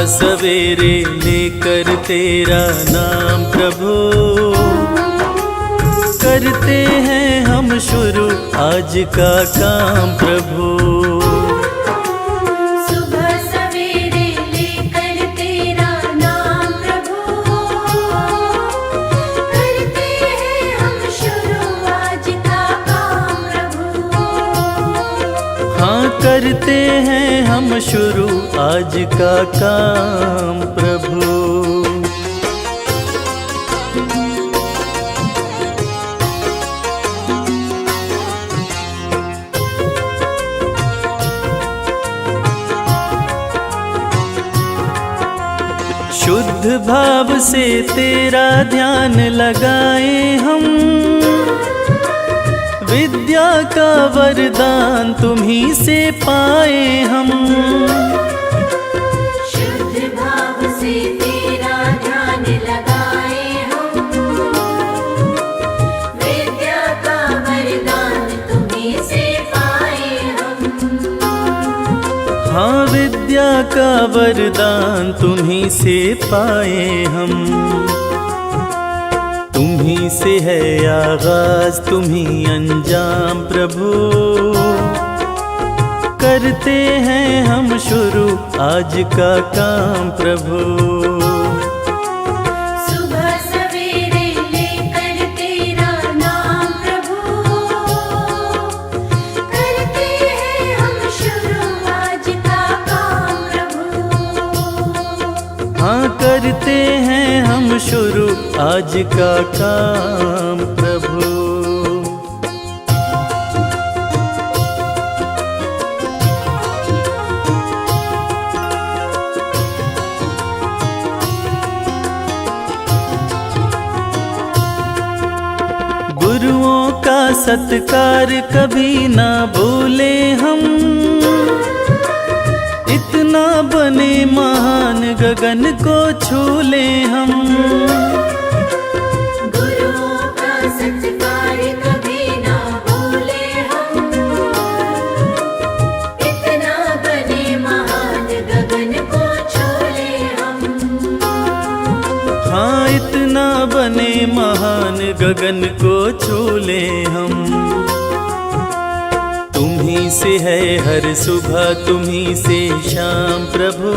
सवेरे लेकर तेरा नाम प्रभु, करते हैं हम शुरू आज का काम प्रभु। सुबह सवेरे लेकर तेरा नाम प्रभु, करते हैं हम शुरू आज का काम प्रभु। हाँ, करते हैं हम शुरू आज का काम प्रभु। शुद्ध भाव से तेरा ध्यान लगाए हम, विद्या का वरदान तुम्ही से पाए हम। शुद्ध भाव से तेरा ध्यान लगाए हम, विद्या का वरदान तुम्हीं से पाए हम। हाँ, विद्या का वरदान तुम्ही से पाए हम। तुम्ही से है आगाज तुम्ही अंजाम प्रभु, करते हैं हम शुरू आज का काम प्रभु। सुबह सवेरे लेकर तेरा नाम प्रभु, करते हैं हम शुरू आज का काम प्रभु। हाँ, करते हैं हम शुरू आज का काम प्रभु। गुरुओं का सत्कार कभी ना भूले हम, इतना बने महान गगन को छू ले हम। गुरुओं का सत्कार कभी ना भूले हम, इतना बने महान गगन को छू ले हम। हाँ, इतना बने महान गगन को छू ले हम। तुम्ही से है हर सुबह तुम्ही से शाम प्रभु,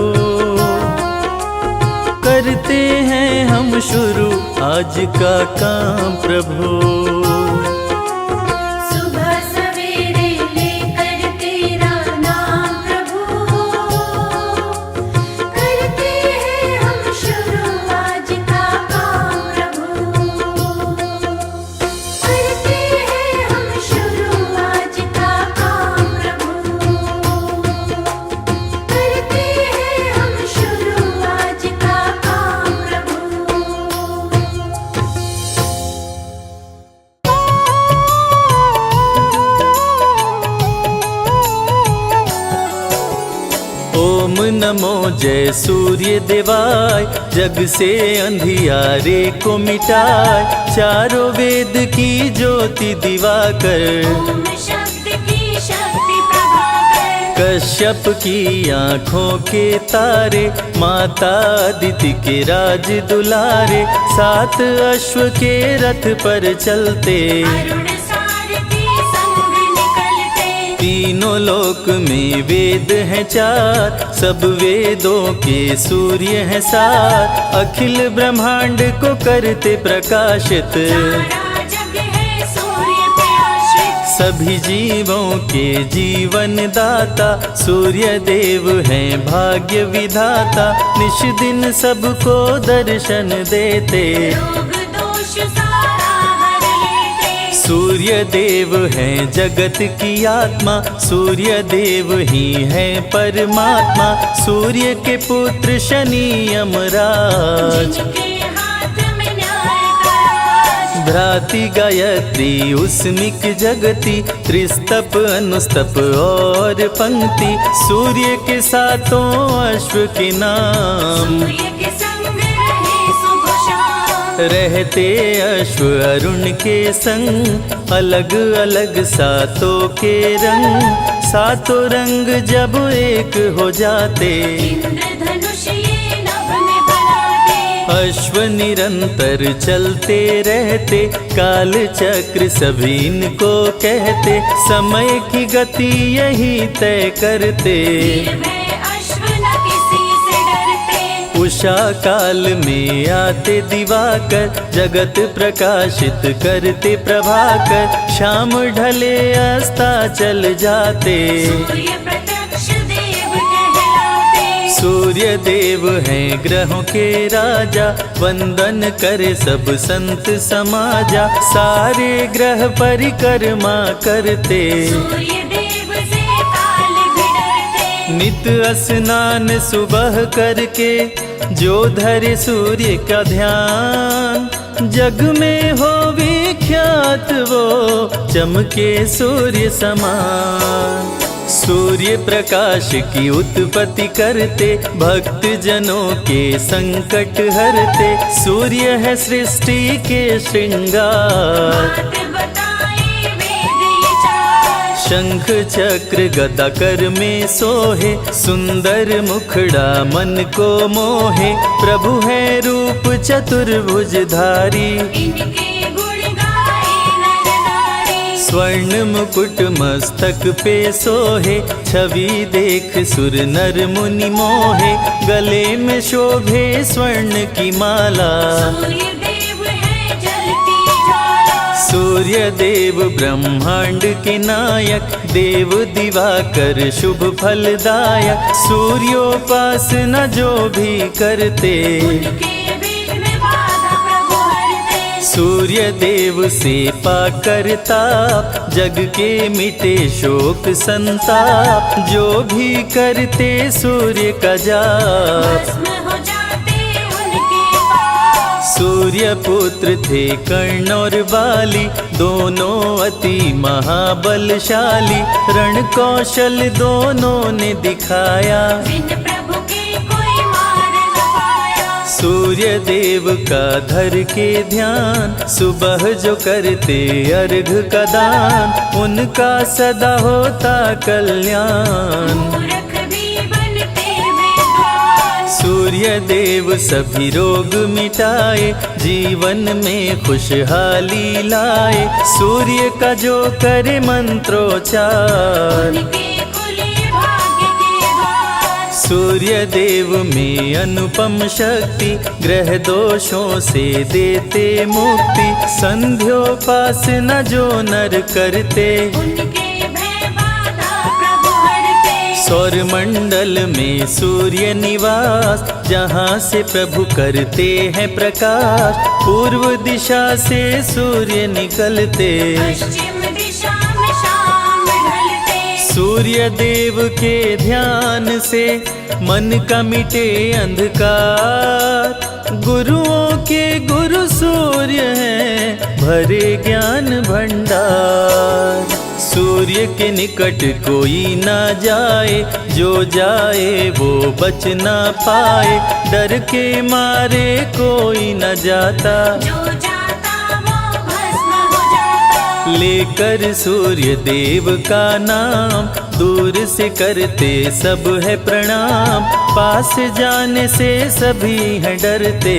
करते हैं हम शुरू आज का काम प्रभु। सुबह सवेरे लेकर तेरा नाम प्रभु, करते हैं हम शुरू आज का काम प्रभु। करते हैं हम शुरू आज का काम प्रभु। करते हैं हम शुरू आज का काम प्रभु। ओम नमो जय सूर्य देवाय, जग से अंधियारे को मिटाए, चारों वेद की ज्योति दिवाकर, ओम शब्द की शक्ति प्रभाकर, कश्यप की आँखों के तारे, माता अदिति के राज दुलारे, सात अश्व के रथ पर चलते, अरुण सारथी संग निकलते। तीनों लोक में वेद हैं चार, सब वेदों के सूर्य हैं सात, अखिल ब्रह्मांड को करते प्रकाशित, सारा जग है सूर्य पे आश्रित। सभी जीवों के जीवन दाता, सूर्य देव हैं भाग्य विधाता, निश दिन सबको दर्शन देते, रोग दोष सारा हर लेते। सूर्य देव हैं जगत की आत्मा, सूर्य देव ही हैं परमात्मा, सूर्य के पुत्र शनि यमराज, जिनके हाथ में न्याय का राज। भ्राति गायत्री उस्मिक जगति, त्रिस्तप अनुस्तप और पंक्ति, सूर्य के सातों अश्व के नाम, सूर्य के संग रहे सुबह शाम। रहते अश्व अरुण के संग, अलग अलग सातों के रंग, सातों रंग जब एक हो जाते, इंद्रधनुष ये अश्व निरंतर चलते रहते, काल चक्र सभी इनको कहते, समय की गति यही तय करते। उषा काल में आते दिवाकर, जगत प्रकाशित करते प्रभाकर, शाम ढले अस्ताचल जाते। सूर्य देव हैं ग्रहों के राजा, वंदन करे सब संत समाजा, सारे ग्रह परिक्रमा करते। नित स्नान सुबह करके, जो धरे सूर्य का ध्यान, जग में हो विख्यात वो, चमके सूर्य समान। सूर्य प्रकाश की उत्पत्ति करते, भक्त जनों के संकट हरते, सूर्य है सृष्टि के श्रृंगार। शंख चक्र गदा कर में सोहे, सुंदर मुखड़ा मन को मोहे, प्रभु है रूप चतुर्भुजधारी। स्वर्ण मुकुट मस्तक पे सोहे, छवि देख सुर नर मुनि मोहे, गले में शोभे स्वर्ण की माला। सूर्य देव ब्रह्मांड के नायक, देव दिवाकर शुभ फलदायक, सूर्योपासना जो भी करते, सूर्य देव से पाकर ताप, जग के मिटे शोक संताप, जो भी करते सूर्य का जाप। सूर्य पुत्र थे कर्ण और बाली, दोनों अति महाबलशाली, रण कौशल दोनों ने दिखाया। सूर्य देव का धर के ध्यान, सुबह जो करते अर्घ का दान, उनका सदा होता कल्याण। सूर्य देव सभी रोग मिटाए, जीवन में खुशहाली लाए, सूर्य का जो करे मंत्रोच्चार। सूर्य देव में अनुपम शक्ति, ग्रह दोषों से देते मुक्ति, संध्योपासना जो नर करते, सौर मंडल में सूर्य निवास, जहाँ से प्रभु करते हैं प्रकाश, पूर्व दिशा से सूर्य निकलते, सूर्य देव के ध्यान से मन का मिटे अंधकार, गुरुओं के गुरु सूर्य हैं भरे ज्ञान भंडार। सूर्य के निकट कोई ना जाए, जो जाए वो बच ना पाए, डर के मारे कोई न जाता, लेकर सूर्य देव का नाम, दूर से करते सब है प्रणाम, पास जाने से सभी हैं डरते।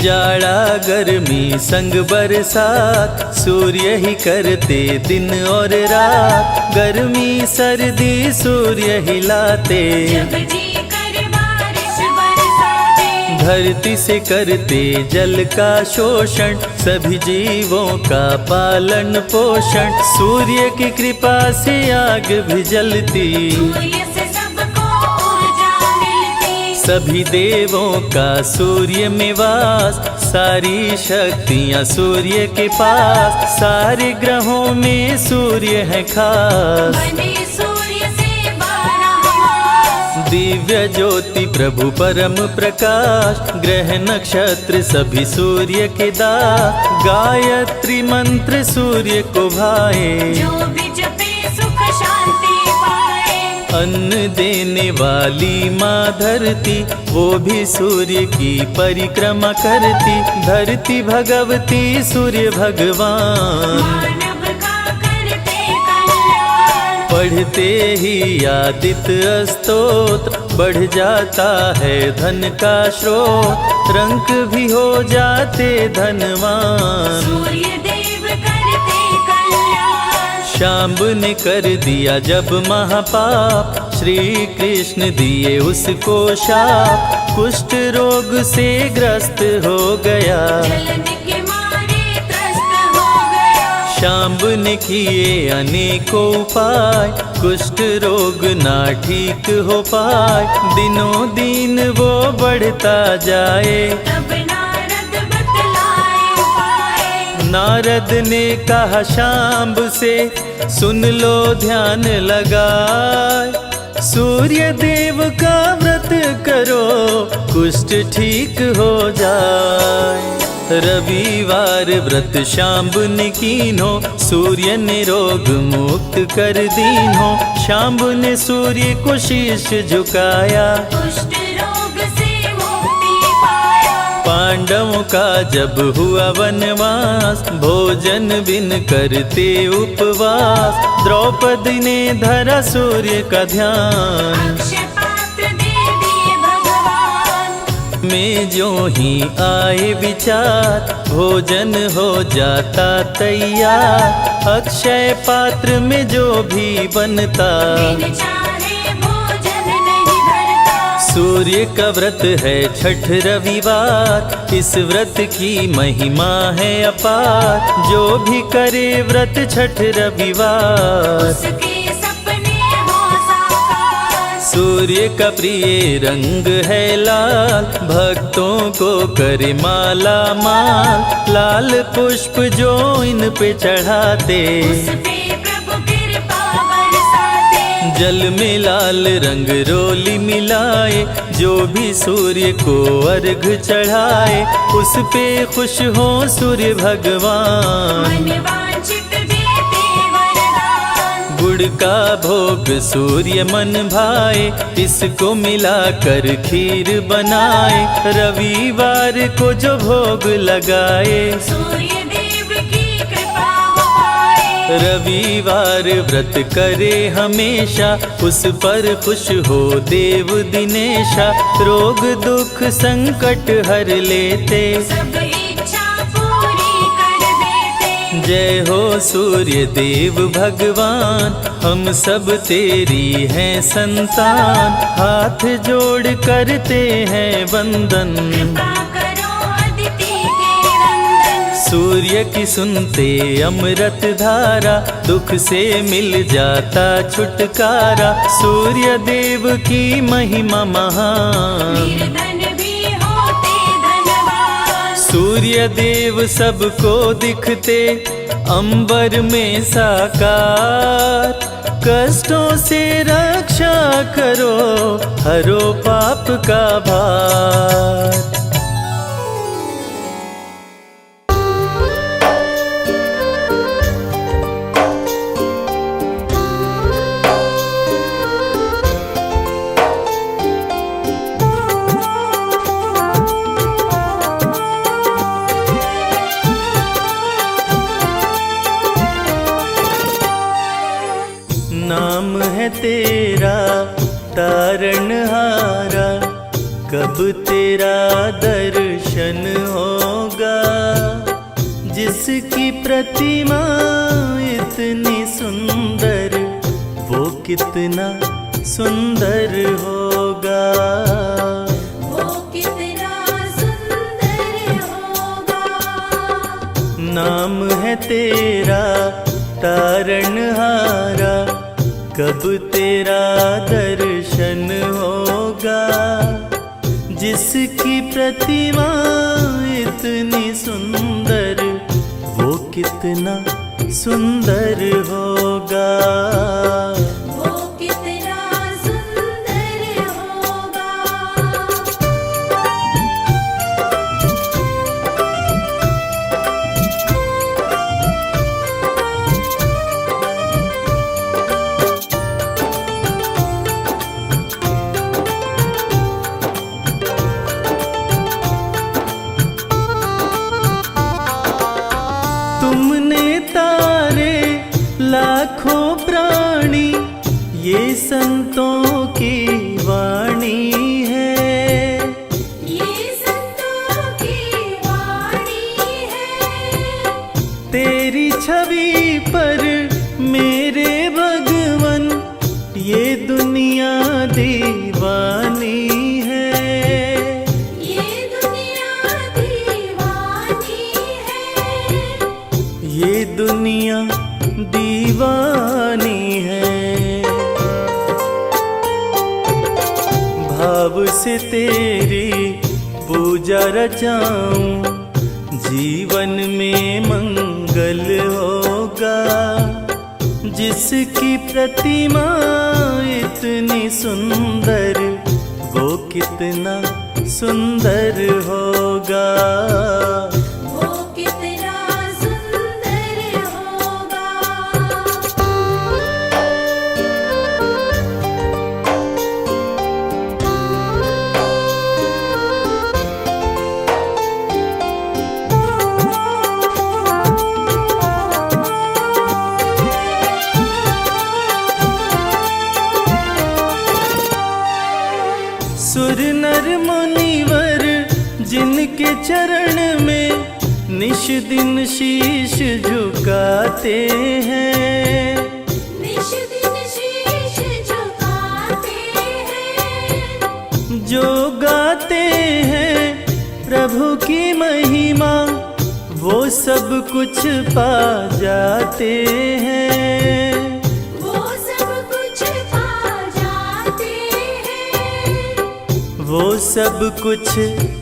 जाड़ा गर्मी संग बरसात, सूर्य ही करते दिन और रात, गर्मी सर्दी सूर्य हिलाते, धरती से करते जल का शोषण, सभी जीवों का पालन पोषण, सूर्य की कृपा से आग भी जलती, सभी देवों का सूर्य में वास, सारी शक्तियाँ सूर्य के पास, सारे ग्रहों में सूर्य है खास। दिव्य ज्योति प्रभु परम प्रकाश, ग्रह नक्षत्र सभी सूर्य के दास, गायत्री मंत्र सूर्य को भाए, जो भी जपे सुख शांति पाए। अन्न देने वाली माँ धरती, वो भी सूर्य की परिक्रमा करती, धरती भगवती सूर्य भगवान, पढ़ते ही आदित्य स्तोत्र, बढ़ जाता है धन का स्रोत, रंक भी हो जाते धनवान। सूर्य देव करते कल्याण, शांब ने कर दिया जब महापाप, श्री कृष्ण दिए उसको शाप, कुष्ठ रोग से ग्रस्त हो गया। जलन के मारे त्रस्त हो गया। शांब ने किए अनेकों उपाय, कुष्ठ रोग ना ठीक हो पाए, दिनों दिन वो बढ़ता जाए। तब नारद बतलाए उपाय, नारद ने कहा शांब से, सुन लो ध्यान लगाए, सूर्य देव का व्रत करो, कुष्ठ ठीक हो जाए। रविवार व्रत शांब ने कीन्हो, सूर्य ने रोग मुक्त कर दीन्हो। शांब ने सूर्य को शीश झुकाया, कुष्ठ रोग से मुक्ति पाया। पांडवों का जब हुआ वनवास, भोजन बिन करते उपवास, द्रौपदी ने धरा सूर्य का ध्यान। अक्षय पात्र दे दिए भगवान, में जो ही आए विचार, भोजन हो जाता तैयार। अक्षय पात्र में जो भी बनता, बिन चाहे भोजन नहीं धरता। सूर्य का व्रत है छठ रविवार, इस व्रत की महिमा है अपार। जो भी करे व्रत छठ रविवार, उसके सपने हो साकार। सूर्य का प्रिय रंग है लाल, भक्तों को करे माला माल। लाल पुष्प जो इन पे चढ़ाते, उस पे प्रभु कृपा बरसाते। जल में लाल रंग रोली मिलाए, जो भी सूर्य को अर्घ चढ़ाए, उस पे खुश हो सूर्य भगवान। मन वांछित देते वरदान, गुड़ का भोग सूर्य मन भाए, इसको मिलाकर खीर बनाए। रविवार को जो भोग लगाए, सूर्य देव की कृपा हो पाए। रविवार व्रत करे हमेशा, उस पर खुश हो देव दिनेशा। रोग दुख संकट हर लेते, सब इच्छा पूरी कर देते। जय हो सूर्य देव भगवान, हम सब तेरी हैं संतान। हाथ जोड़ करते हैं वंदन, कृपा करो अदिति के नंदन। सूर्य की सुनते अमृत धारा, दुख से मिल जाता छुटकारा। सूर्य देव की महिमा महान, निर्धन भी होते धनवान। सूर्य देव सबको दिखते अंबर में साकार। कष्टों से रक्षा करो, हरो पाप का भार। नाम है तेरा तारणहारा, कब तेरा दर्शन होगा। जिसकी प्रतिमा इतनी सुंदर, वो कितना सुंदर होगा। वो कितना सुंदर होगा। नाम है तेरा तारणहारा, कब तेरा दर्शन होगा। जिसकी प्रतिमा इतनी सुंदर, वो कितना सुंदर होगा। वो कितना सुंदर होगा। तुमने तारे लाखों प्राणी पर मेरे भगवन ये दुनिया दीवानी है। ये दुनिया दीवानी है। ये दुनिया दीवानी है। भाव से तेरी पूजा रचाऊं, जीवन में मंगल होगा। जिसकी प्रतिमा इतनी सुंदर, वो कितना सुंदर होगा। वो कितना सुंदर होगा। सुर नर मुनिवर जिनके चरण में निश दिन शीश झुकाते हैं। निश दिन शीश झुकाते हैं। जो गाते हैं प्रभु की महिमा, वो सब कुछ पा जाते हैं। वो सब कुछ पा जाते हैं। वो सब कुछ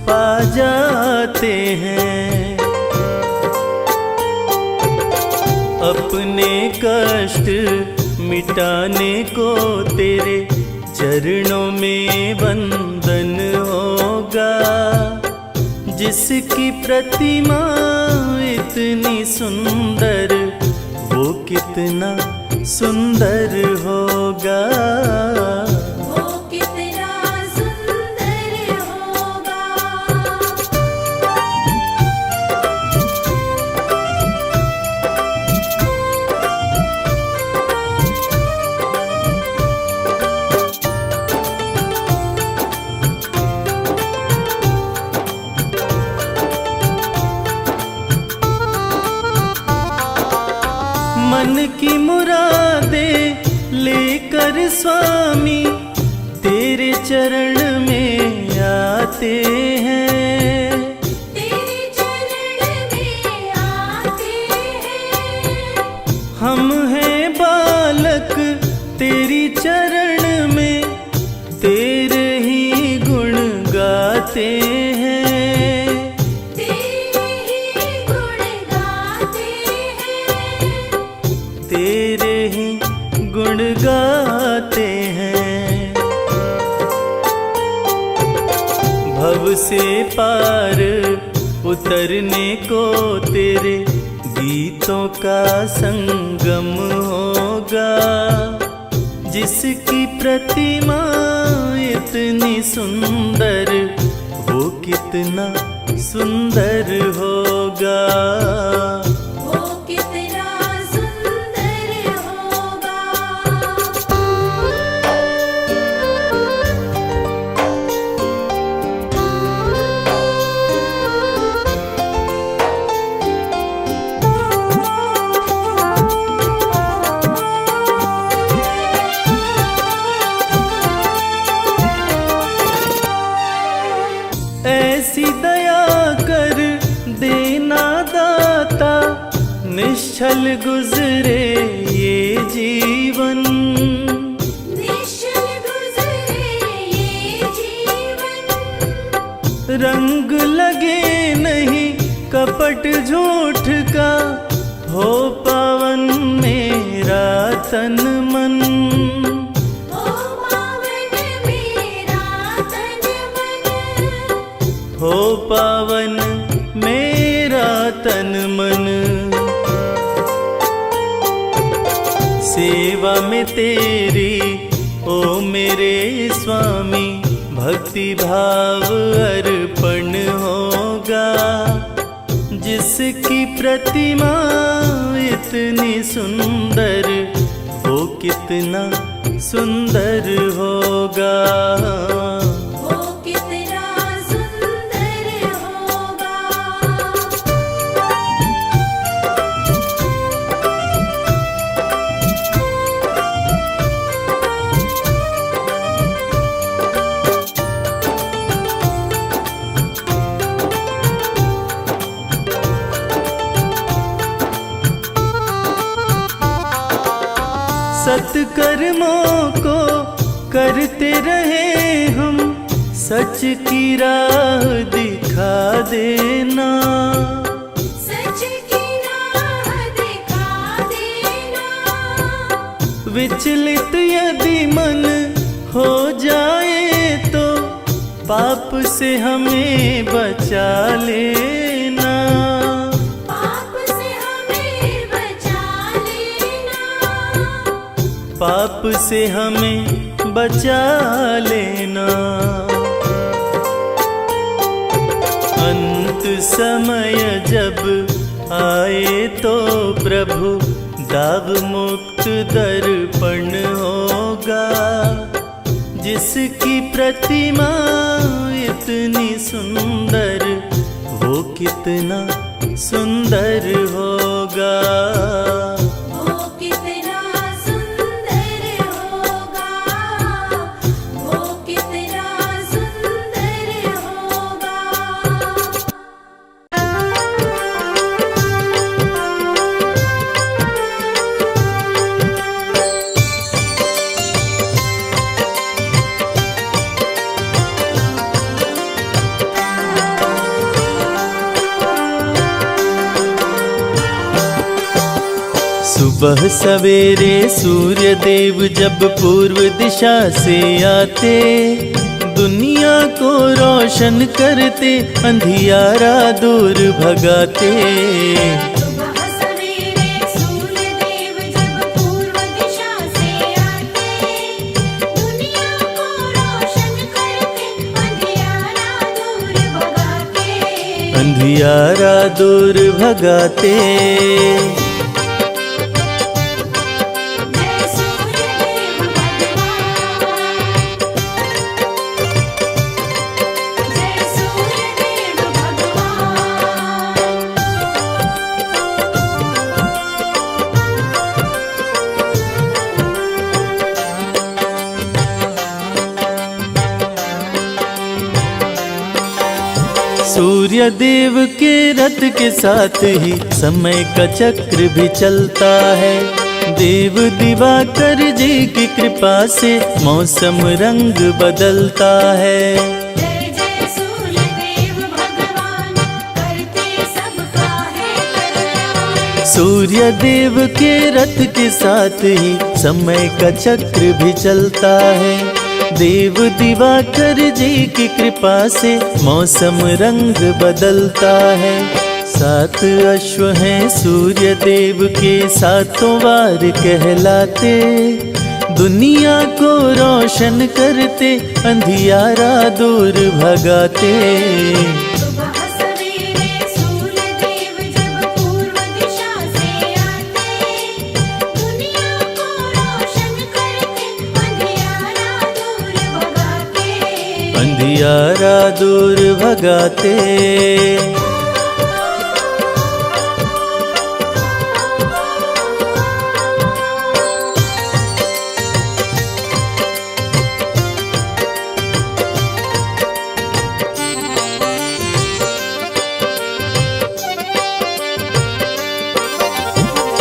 पा जाते हैं। अपने कष्ट मिटाने को तेरे चरणों में वंदन होगा। जिसकी प्रतिमा इतनी सुंदर, वो कितना सुंदर होगा। वो कितना सुंदर होगा। मन की मुरादे लेकर स्वामी तेरे चरण में आते हैं। तेरे चरण में आते हैं। हम हैं बालक तेरी चरण में, तेरे ही गुण गाते हैं। तेरे ही गुण गाते हैं। तेरे ही गुण गाते हैं। भव से पार उतरने को तेरे गीतों का संगम होगा। जिसकी प्रतिमा इतनी सुंदर, वो कितना सुंदर होगा। वो कितना सुंदर होगा। ऐसी दया कर देना दाता, निश्चल गुजरे ये जीवन। निश्चल गुजरे ये जीवन। रंग लगे नहीं कपट झूठ का, हो पावन मेरा तन मन। ओ पावन मेरा तन मन। हो पावन मेरा तन मन। सेवा में तेरी ओ मेरे स्वामी, भक्ति भाव अर्पण होगा। जिसकी प्रतिमा इतनी सुंदर, वो कितना सुंदर होगा। वो कितना सुंदर होगा। सत्कर्मों को करते रहे हम, सच की राह दिखा देना। सच की राह दिखा देना। विचलित यदि मन हो जाए तो पाप से हमें बचा लेना। पाप से हमें बचा लेना। पाप से हमें बचा लेना। अंत समय जब आए तो प्रभु दाव मुक्त दर्पण होगा। जिसकी प्रतिमा इतनी सुंदर, वो कितना सुंदर होगा। वो कितना सुंदर होगा। वो कितना सुंदर होगा। सुबह सवेरे सूर्य देव जब पूर्व दिशा से आते, दुनिया को रोशन करते, अंधियारा दूर भगाते। सुबह सवेरे सूर्य देव जब पूर्व दिशा से आते, दुनिया को रोशन करते, अंधियारा दूर भगाते। अंधियारा दूर भगाते। जय सूर्यदेव भगवान। जय सूर्यदेव भगवान। सूर्य देव के रथ के साथ ही समय का चक्र भी चलता है। देव दिवाकर जी की कृपा से मौसम रंग बदलता है। जय जय सूर्यदेव भगवान, करते सबका है कल्याण। सूर्य देव के रथ के साथ ही समय का चक्र भी चलता है। देव दिवाकर जी की कृपा से मौसम रंग बदलता है। 7 अश्व हैं सूर्य देव के, सातों वार कहलाते, दुनिया को रोशन करते, अंधियारा दूर भगाते। सुबह सवेरे सूर्यदेव जब पूर्व दिशा से आते, दुनिया को रोशन करते, अंधियारा दूर भगाते। अंधियारा दूर भगाते।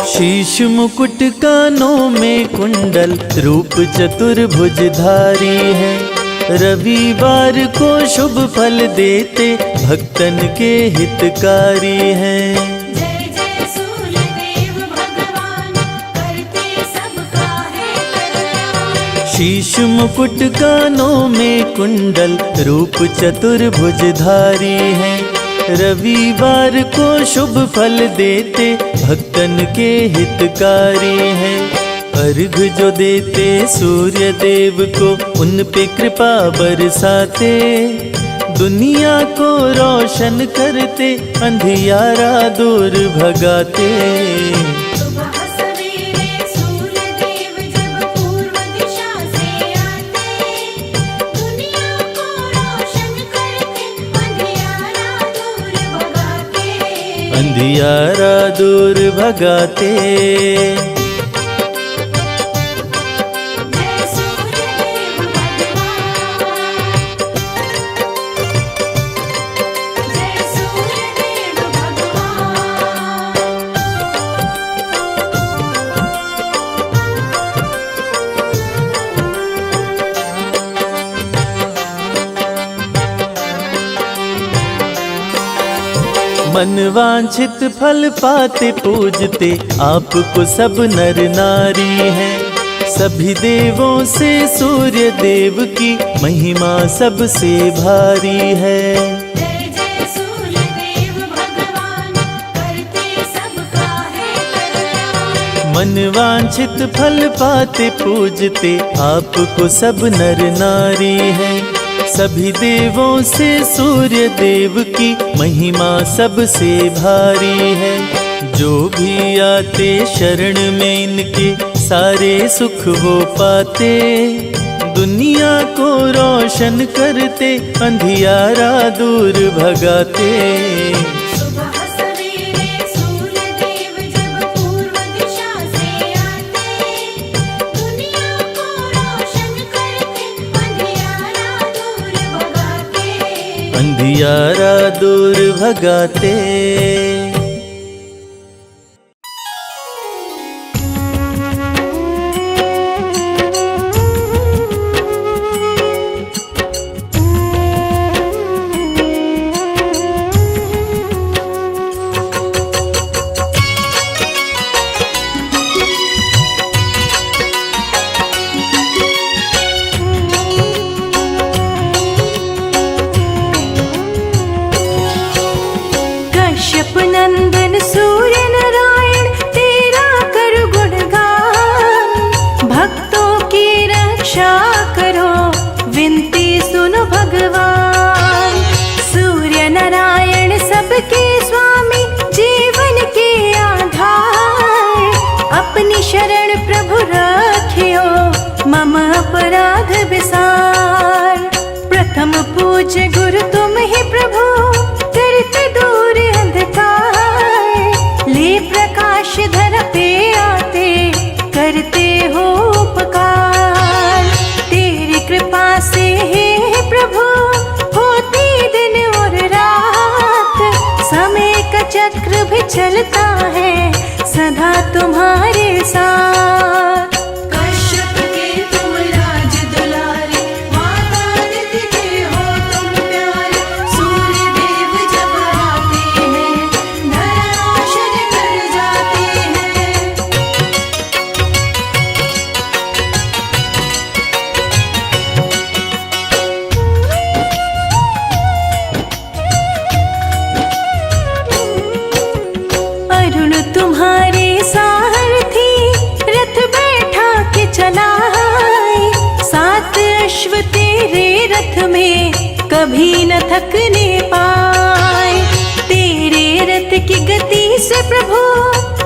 शीश मुकुट कानों में कुंडल, रूप चतुर्भुजधारी है। रविवार को शुभ फल देते, भक्तन के हितकारी हैं। जय जय सूर्यदेव भगवान, करते सबका है कल्याण। शीश मुकुट कानों में कुंडल, रूप चतुर्भुजधारी है। रविवार को शुभ फल देते, भक्तन के हितकारी हैं। अर्घ जो देते सूर्य देव को, उन पे कृपा बरसाते, दुनिया को रोशन करते, अंधियारा दूर भगाते। सुबह सवेरे सूर्यदेव जब पूर्व दिशा से आते, दुनिया को रोशन करते, अंधियारा दूर भगाते। अंधियारा दूर भगाते। जय सूर्यदेव भगवान। जय सूर्यदेव भगवान। मन वांछित फल पाते पूजते आपको सब नर नारी हैं। सभी देवों से सूर्य देव की महिमा सबसे भारी है। जय जय सूर्य देव भगवान, करते सबका है कल्याण। मन वांछित फल पाते पूजते आपको सब नर नारी हैं। सभी देवों से सूर्य देव की महिमा सबसे भारी है। जो भी आते शरण में इनके सारे सुख वो पाते। दुनिया को रोशन करते अंधियारा दूर भगाते। सुबह सवेरे सूर्य देव जब पूर्व दिशा से आते, दुनिया को रोशन करते, अंधियारा दूर भगाते। अंधियारा दूर भगाते। कश्यप नंदन सूर्य नारायण तेरा कर गुणगान। भक्तों की रक्षा करो विनती सुनो भगवान। सूर्य नारायण सबके स्वामी जीवन के आधार। अपनी शरण प्रभु रखियो मम अपराध विसार। प्रथम पूज्य गुरु तुम ही प्रभु, करते दूर अंधकार। ले प्रकाश धर पे आते, करते हो उपकार। तेरी कृपा से हे प्रभु होती दिन और रात। समय का चक्र भी चलता है सदा तुम्हारे साथ। कश्यप के तुम राज दुलारे, माता आदित्य के हो तुम प्यारे। सूर्य देव जब आते हैं, धरा रोशन कर जाते हैं। अरुण तुम्हारे सारथी, रथ बैठा के चलाए। सात अश्व तेरे रथ में कभी न थकने पाए। तेरे रथ की गति से प्रभु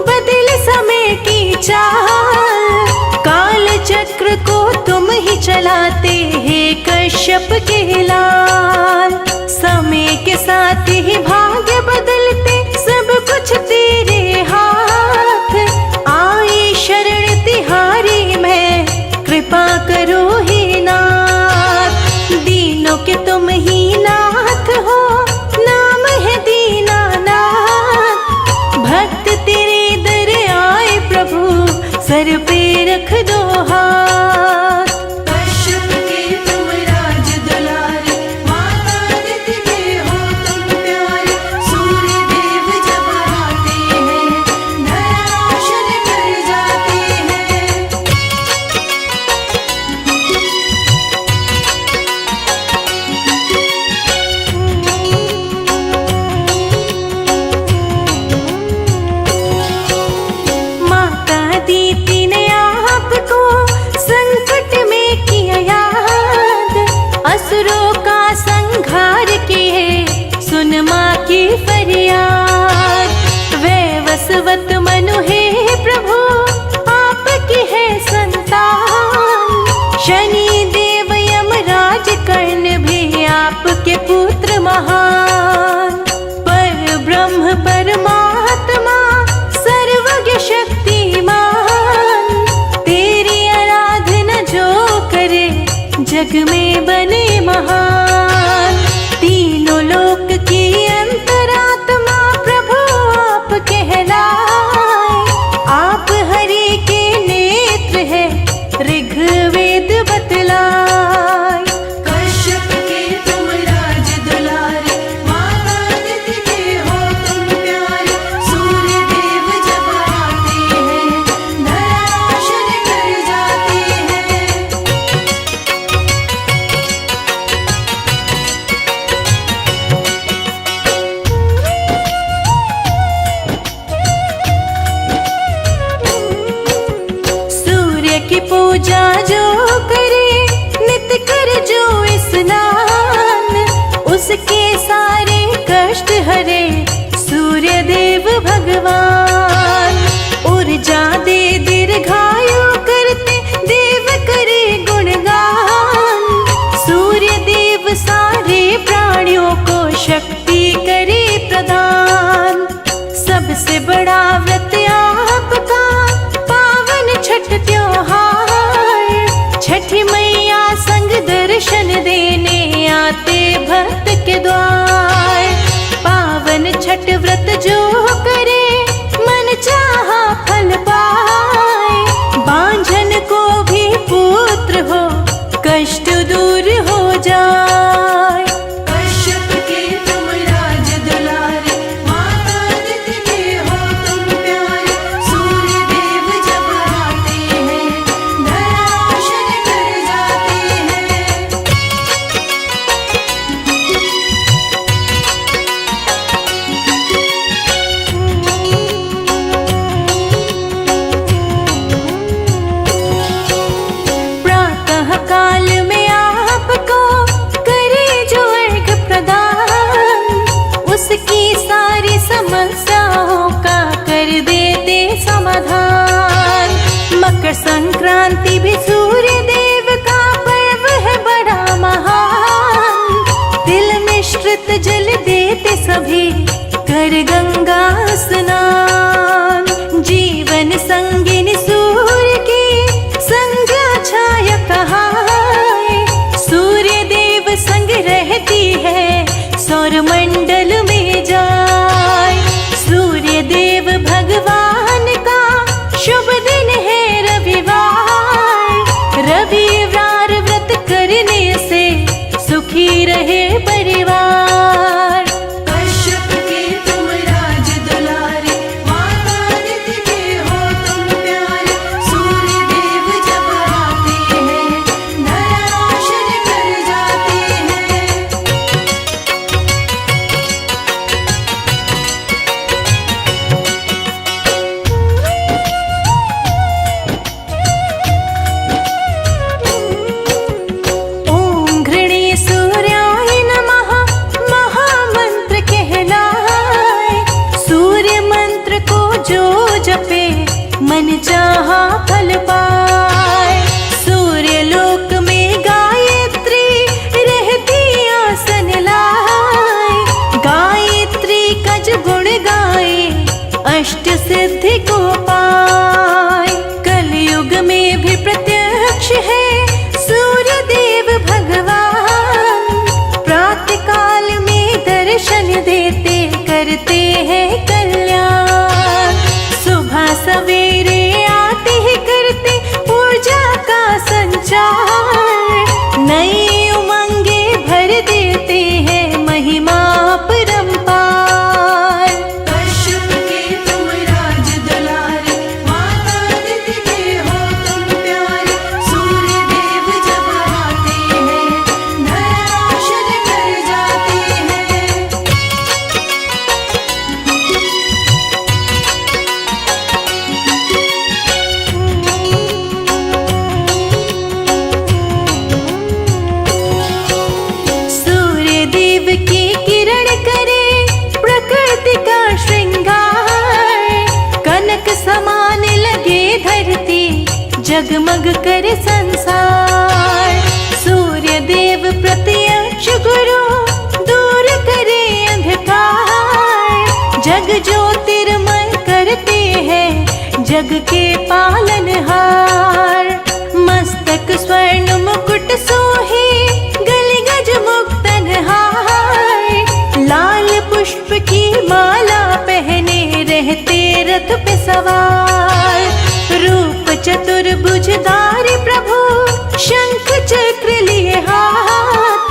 बदल समय की चाल। काल चक्र को तुम ही चलाते हैं कश्यप के लाल। समय के साथ ही भाग्य बदलते, सब कुछ तेरे हाथ। आए शरण तिहारी मैं, कृपा करो हे नाथ। दीनों के तुम ही नाथ हो, नाम है दीनानाथ। भक्त तेरे दर आए प्रभु, सर पे रख दो हाथ। कश्यप के तुम राज दुलारे, माता आदित्य के हो तुम प्यारे। सूर्य देव जब आते हैं, धरा रोशन कर जाते हैं। माता दीति ने आपको संकट में किया याद। असुरों का संहार किए सुन माँ की फरियाद। वैवस्वत मनु है प्रभु आपकी है संतान। शनि देव यमराज कर्ण भी आपके पुत्र महान। पर ब्रह्म परमात्मा सर्वज्ञ शक्तिमान। तेरी आराधना जो करे जग में बने महान। तीनों लोक की अंतरात्मा शक्ति करे प्रदान। सबसे बड़ा व्रत आपका पावन छठ त्योहार। छठी मैया संग दर्शन देने आते भक्त के द्वार। पावन छठ व्रत जो करे मन चाहा फल पाए। बांझन को भी पुत्र हो कष्ट दूर हो जाए। कश्यप के तुम राज दुलारे, माता आदित्य के हो तुम प्यारे। सूर्य देव जब आते हैं, धरा रोशन कर जाते हैं। प्रातः काल में आपको करे जो अर्घ प्रदान। उसकी सारी समस्याओं का कर देते समाधान। मकर संक्रांति भी सूर्य देव का पर्व है बड़ा महान। तिल मिश्रित जल देते सभी कर गंगा स्नान। जीवन संगिनी सूर्य की संज्ञा छाया कहाए। सूर्य देव संग रहती है सौर मंडल में जाए। सूर्य देव भगवान का शुभ दिन है रविवार। रविवार व्रत करने से सुखी रहे परिवार। कश्यप के तुम राज दुलारे, माता आदित्य के हो तुम प्यारे। सूर्य देव जब आते हैं, धरा रोशन कर जाते हैं। ओम घृणी सूर्याय नमः महामंत्र कहलाए। सूर्य मंत्र को जो जपे मन चाहा फल पाए। सूर्य लोक में गायत्री रहती आसन लाए। गायत्री का जो गुण गाए अष्ट सिद्धि को पाए। कलयुग में भी प्रत्यक्ष है सूर्य देव भगवान। प्रातः काल में दर्शन देते करते हैं कल्याण। सुबह सवेरे आते ही करते ऊर्जा का संचार। नई उमंगे भर देते हैं महिमा परंपार। कश्यप के तुम राज दुलारे, माता आदित्य के हो तुम प्यारे। सूर्य देव जब आते हैं, धरा रोशन कर जाते हैं। सूर्य देव की किरण करे प्रकृति का श्रृंगार। कनक समान लगे धरती जगमग करे संसार। सूर्य देव प्रत्यक्ष गुरु दूर करे अंधकार। जग ज्योतिर्मय करते हैं जग के पालनहार। मस्तक स्वर्ण मुकुट सोहे गले गज मुक्तन हार। लाल पुष्प की माला पहने रहते रथ पे सवार। रूप चतुर्भुजधारी प्रभु शंख चक्र लिए हाथ।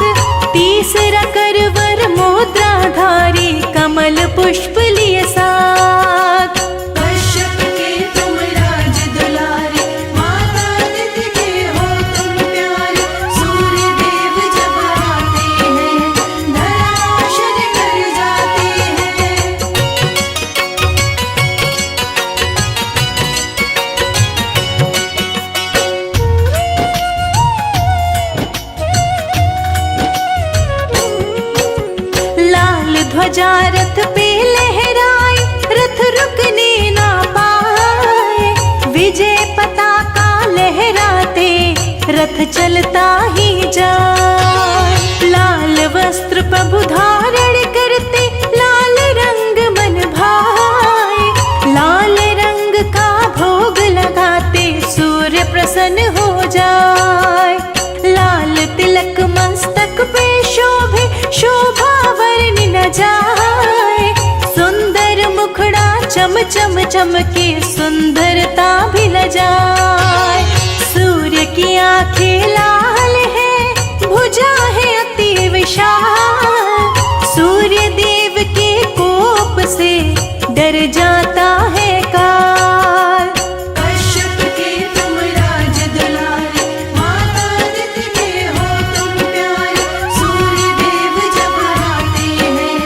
तीसरा करवर मुद्राधारी कमल पुष्प लिए साथ। कश्यप के तुम राज दुलारे, माता आदित्य के हो तुम प्यारे। सूर्य देव जब आते हैं, धरा रोशन कर जाते हैं। ध्वजा रथ पे लहराए, रथ रुकने ना पाए। विजय पताका लहराते रथ चलता ही जाए। लाल वस्त्र प्रभु धारण प्रसन्न हो जाए। लाल तिलक मस्तक पे शोभे, शोभा वर्णि न जाए। सुंदर मुखड़ा चम चम चमके, सुंदरता भी ल जाए। सूर्य की आंखें लाल है, भुजा है अति विशाल। सूर्य देव के कोप से डर जाता है काल। कश्यप के तुम राज दुलारे, माता आदित्य के हो तुम प्यारे। सूर्य देव जब आते हैं,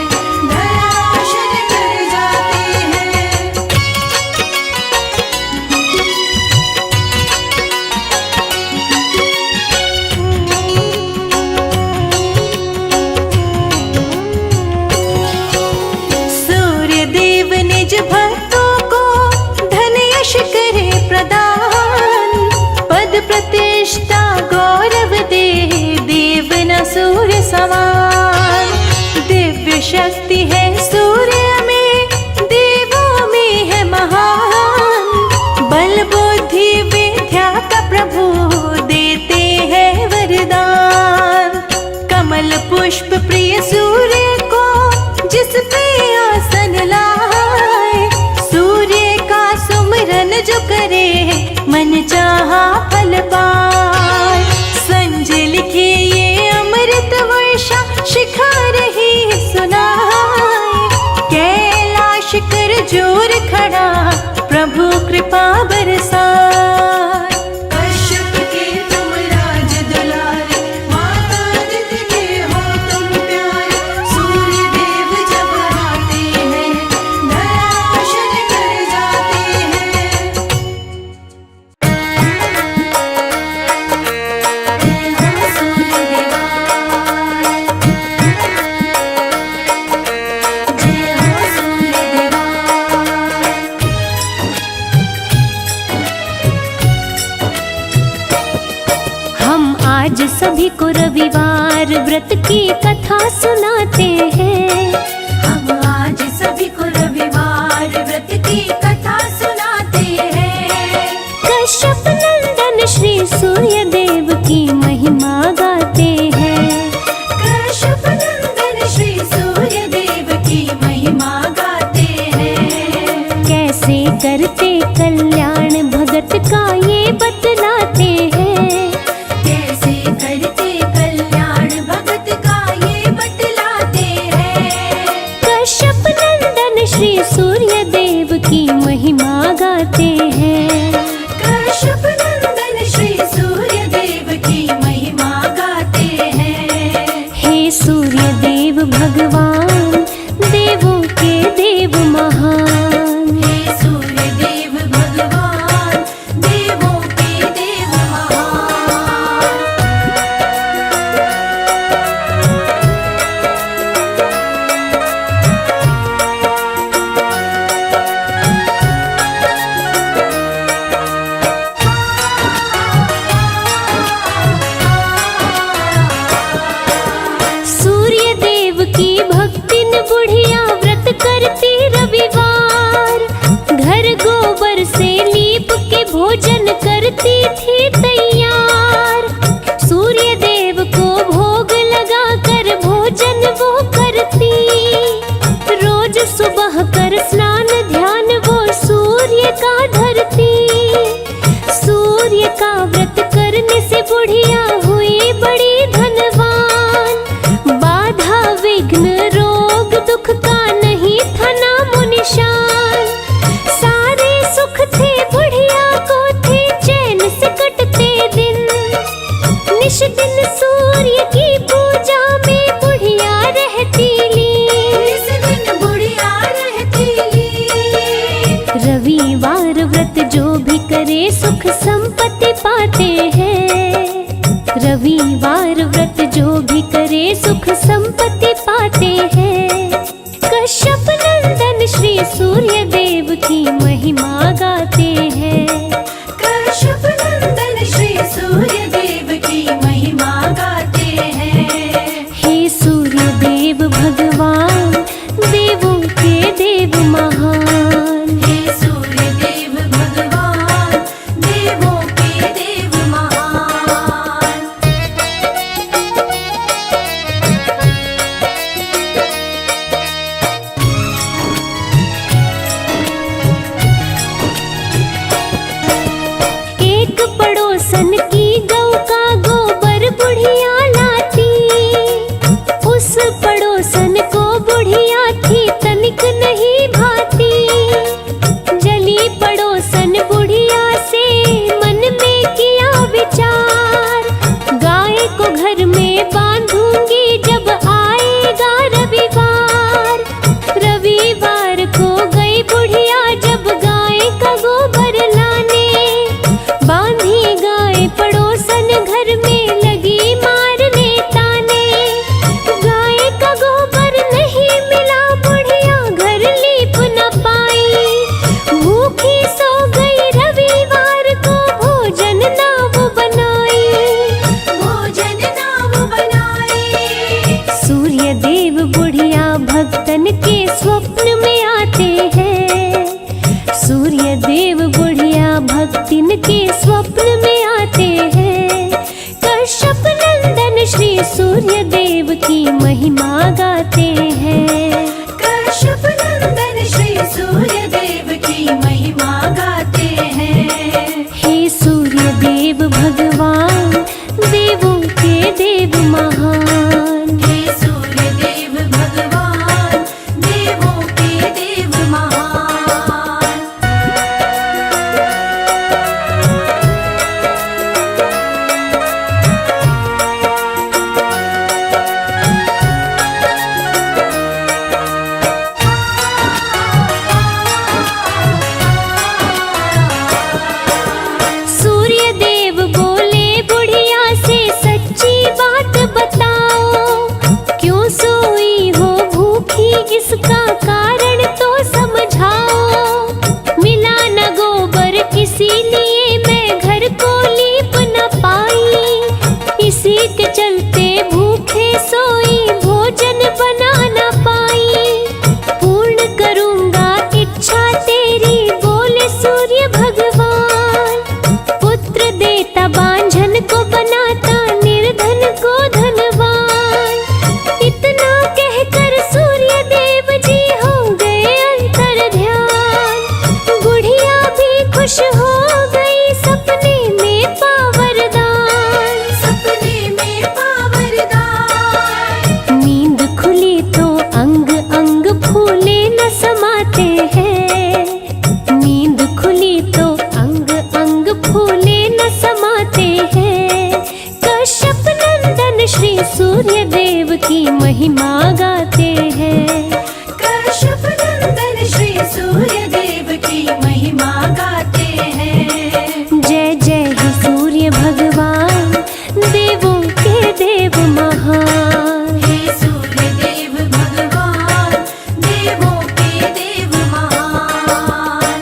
धराशायी कर जाते हैं। सूर्य देव निज भक्तों को धन यश करे प्रदान। पद प्रतिष्ठा गौरव दे, देव न सूर्य समान। दिव्य शक्ति है सूर्य में, देवों में है महान। बल बुद्धि विद्या का प्रभु देते हैं वरदान। कमल पुष्प प्रिय सूर्य को जिस पे आसन लाए। सूर्य का सुमिरन जो करे, मन चाहा फल पाए। संजय लिखे ये अमृत वर्षा, शिखा रही सुनाए। कैलाश कर जोर खड़ा, प्रभु कृपा बरसाए। कश्यप के तुम राज दुलारे, माता आदित्य के हो तुम प्यारे। सूर्य देव जब आते हैं, धराशायी कर जाते हैं। जय हो सूर्य देवा, जय हो सूर्य देवा। हम आज सभी को रविवार व्रत की कथा सुनाते हैं। हम आज सभी को रविवार व्रत की कथा सुनाते हैं। कश्यप नंदन श्री सूर्य देव की महिमा गाते हैं। कश्यप नंदन श्री सूर्य देव की महिमा गाते हैं। कैसे करते कल्याण भगत का ये बतलाते हैं। कैसे करते कल्याण भगत का ये बतलाते हैं। कश्यप नंदन श्री सूर्य देव की महिमा गाते हैं। कश्यप नंदन श्री सूर्य देव की महिमा गाते हैं। हे सूर्य देव भगवान, देवों के देव महान। हे सूर्य देव भगवान, देवों के देव महान। सूर्य देव की भक्तिन बुढ़िया व्रत करती रविवार। घर गोबर से लीप के भोजन करती थी तैयार। सूर्य देव को भोग लगा कर भोजन वो करती। रोज सुबह कर स्नान ध्यान वो सूर्य का धरती। सूर्य का व्रत करने से बुढ़िया हुई बड़ी धनवान। बाधा विघ्न रोग दुख का नहीं था नामो निशान। सारे सुख थे बुढ़िया को, थे चैन से कटते दिन। निश दिन सूर्य की पूजा में बुढ़िया रहती लीन। इस दिन बुढ़िया रहती लीन। रविवार व्रत जो भी करे सुख संपत्ति पाते हैं। रविवार व्रत जो भी करे सुख संपत्ति पाते हैं। कश्यप नंदन श्री सूर्य देव की महिमा गाते हैं। कश्यप नंदन श्री सूर्य देव की महिमा गाते हैं। हे सूर्य देव भगवान, देवों के देव महान। हे सूर्य देव भगवान, देवों के देव देव बुढ़िया भक्तन के स्वप्न में आते हैं। सूर्य देव बुढ़िया भक्तिन के स्वप्न में आते हैं। कश्यप नंदन श्री सूर्य देव की महिमा गाते हैं। कश्यप नंदन श्री सूर्य देव की महिमा गाते हैं। हे सूर्य देव भगवान देवों के देव महान। हे सूर्य देव भगवान देवों के देव महान। सूर्य देव बोले बुढ़िया से सच्ची बात बताओ, क्यों सोई हो भूखी इसका कारण तो समझाओ। मिला न गोबर इसीलिए मैं घर को लीप न पाई, इसी के चलते भूखे सोई भोजन बना न पाई। पूर्ण करूंगा इच्छा तेरी बोले सूर्य भगवान। पुत्र देता बांझन को बनाता निर्धन को धनवान। इतना कहकर सूर्य देव जी हो गए अंतर ध्यान। बुढ़िया भी खुश हो गई सपने में पावरदान। सपने में पावरदान। नींद खुली तो अंग अंग फूले न समाते हैं। नींद खुली तो अंग अंग फूले न समाते हैं। कश्यप नंदन श्री सूर्य देव की महिमा गाते हैं। कश्यप नंदन श्री सूर्य देव की महिमा गाते हैं। जय जय हे सूर्य भगवान देवों के देव महान। हे सूर्य देव भगवान देवों के देव महान।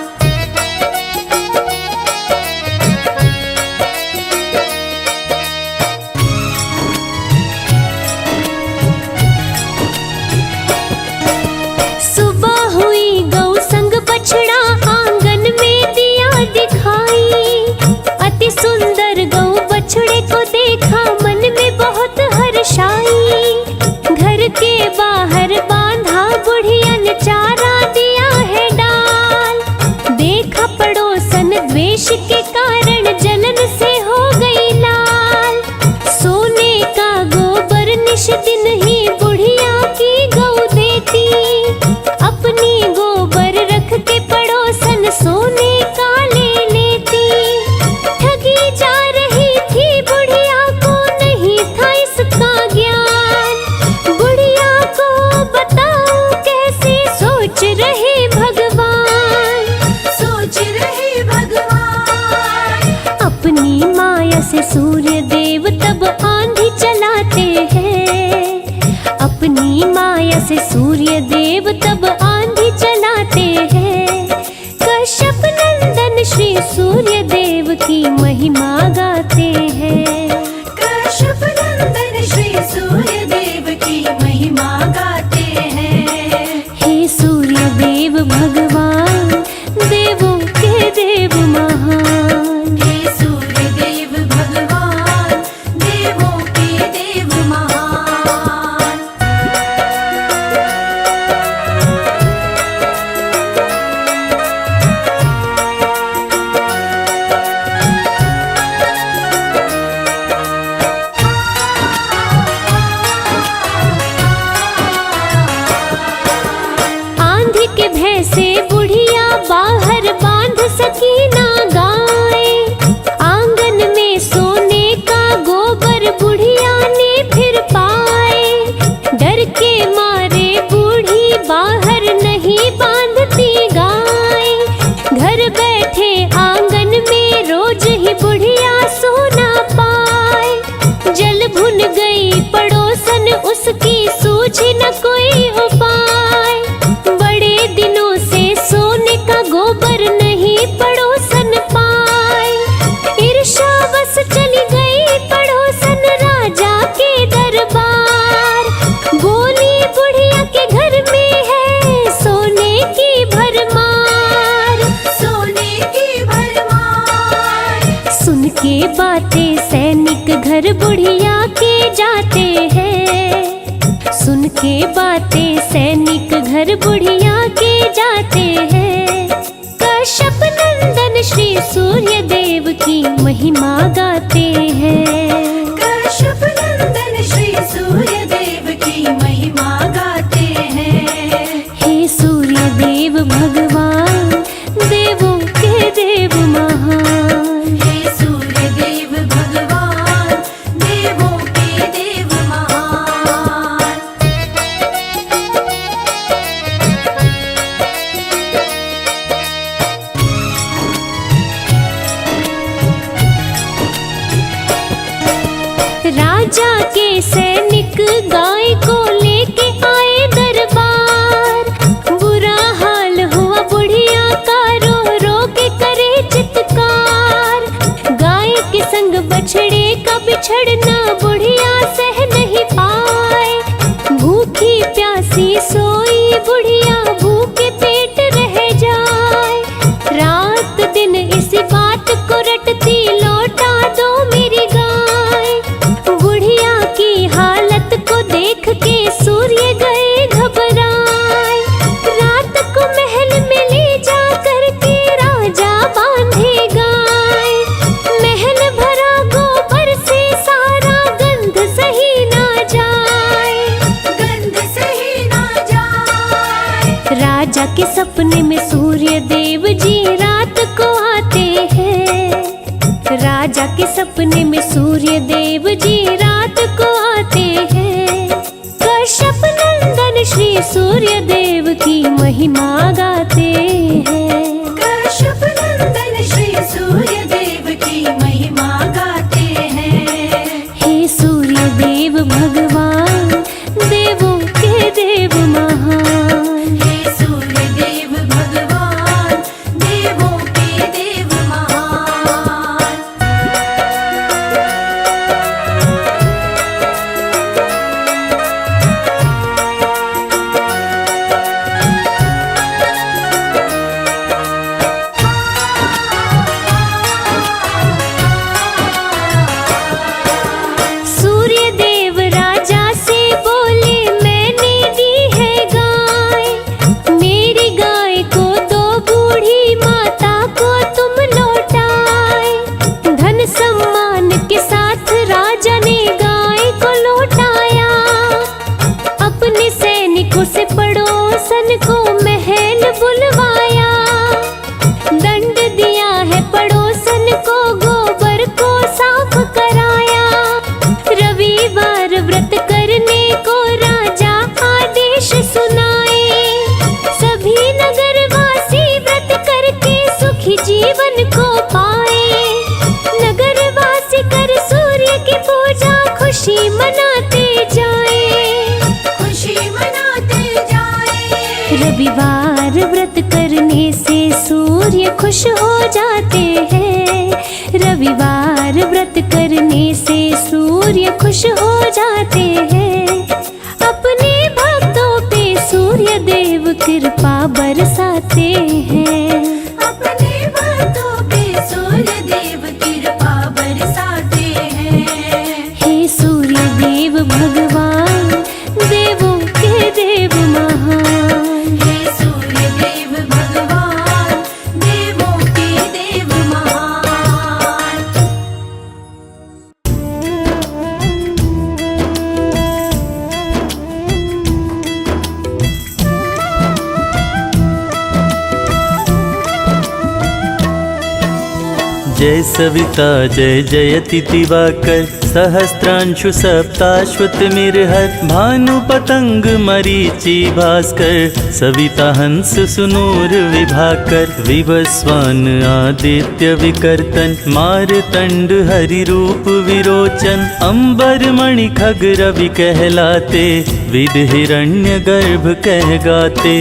सुबह हुई गौ संग बछड़ा आंगन में दिया दिखाई। अति सुंदर गौ बछड़े को देखा मन में बहुत हर्षाई। घर के बाहर बांधा बुढ़िया ने चारा दिया है डाल। देखा पड़ोसन द्वेष के कारण जलन से हो गई लाल। सोने का गोबर निश दिन ही बुढ़िया की गौ देती। अपनी गोबर रख के पड़ोसन सोने का ले लेती। ठगी जा रही थी बुढ़िया को नहीं था इसका ज्ञान। बुढ़िया को बताओ कैसे सोच रहे भगवान। सोच रहे भगवान। अपनी माया से सूर्य देव तब आंधी चलाते हैं। अपनी माया से सूर्य देव तब आंधी चलाते हैं। कश्यप नंदन श्री सूर्य देव की महिमा गाते हैं। कश्यप नंदन श्री सूर्य देव की महिमा गाते हैं। हे सूर्य देव भगवान देवों के देव महान। हे सूर्य देव भगवान देवों के देव महान। बातें सैनिक घर बुढ़िया के जाते हैं। सुन के बातें सैनिक घर बुढ़िया के जाते हैं। कश्यप नंदन श्री सूर्य देव की महिमा गाते हैं। कश्यप नंदन श्री सूर्य देव की महिमा गाते हैं। हे सूर्य देव भगवान, देवों के देव महान। हे सूर्य देव भगवान, देवों के देव महान। राजा के सैनिक गाय को लेके आए दरबार। बुरा हाल हुआ बुढ़िया का, रो रो के करे चित्कार। गाय के संग बछड़े का बिछड़ना बुढ़िया सह नहीं पाए। भूखी प्यासी सोई बुढ़िया, भूखे पेट रह जाए। रात दिन इसी बात को रटती, लौटा दो मेरी गाय। बुढ़िया की हालत को देख के सूर्य गए घबराए। रात को महल में ले जा करके राजा बांधे गाय। महल भरा गोबर से सारा, गंध सही ना जाए। गंध सही ना जाए। राजा के सपने में सूर्य देव जी रात को आते हैं। राजा के सपने में सूर्य देव जी रात को आते हैं। कश्यप नंदन श्री सूर्य देव की महिमा गाते हैं। कश्यप नंदन श्री सूर्य देव की महिमा गाते हैं। हे सूर्य देव भगवान, देवों के देव महान। हे सूर्य देव भगवान, देवों के देव महान। सूर्य देव राजा से बोले, मैंने दी है गाय। मेरी गाय को दो, बूढ़ी माता को तुम लौटाए। धन सम्मान के साथ राजा ने गाय को लौटाया। अपने सैनिकों से पड़ोसन को महल बुलवाया। दंड दिया है पड़ोसन को, गोबर को साफ कराया। रविवार व्रत करने को राजा आदेश सुनाए। सभी नगरवासी व्रत करके सुखी जीवन को पाए। नगरवासी कर सूर्य की पूजा, खुशी मनाते जाए। खुशी मनाते जाए। रविवार व्रत करने से सूर्य खुश हो जाते हैं। रविवार व्रत करने से सूर्य खुश हो जाते हैं। अपने भक्तों पे सूर्य देव कृपा बरसाते हैं। अपने भक्तों पे सूर्य देव कृपा बरसाते हैं। हे सूर्य देव भगवान, देवों के देव महान। हे सूर्य देव भगवान, देवों के देव महान। जय सविता जय जयति दिवाकर, सहस्त्रांशु सप्ताश्वतमिर्हर। भानु पतंग मरीचि भास्कर, सविता हंस सुनूर विभाकर। विवस्वान आदित्य विकर्तन, मारतंड हरि रूप विरोचन। अंबर मणि खग रवि कहलाते, विद हिरण्य गर्भ कह गाते।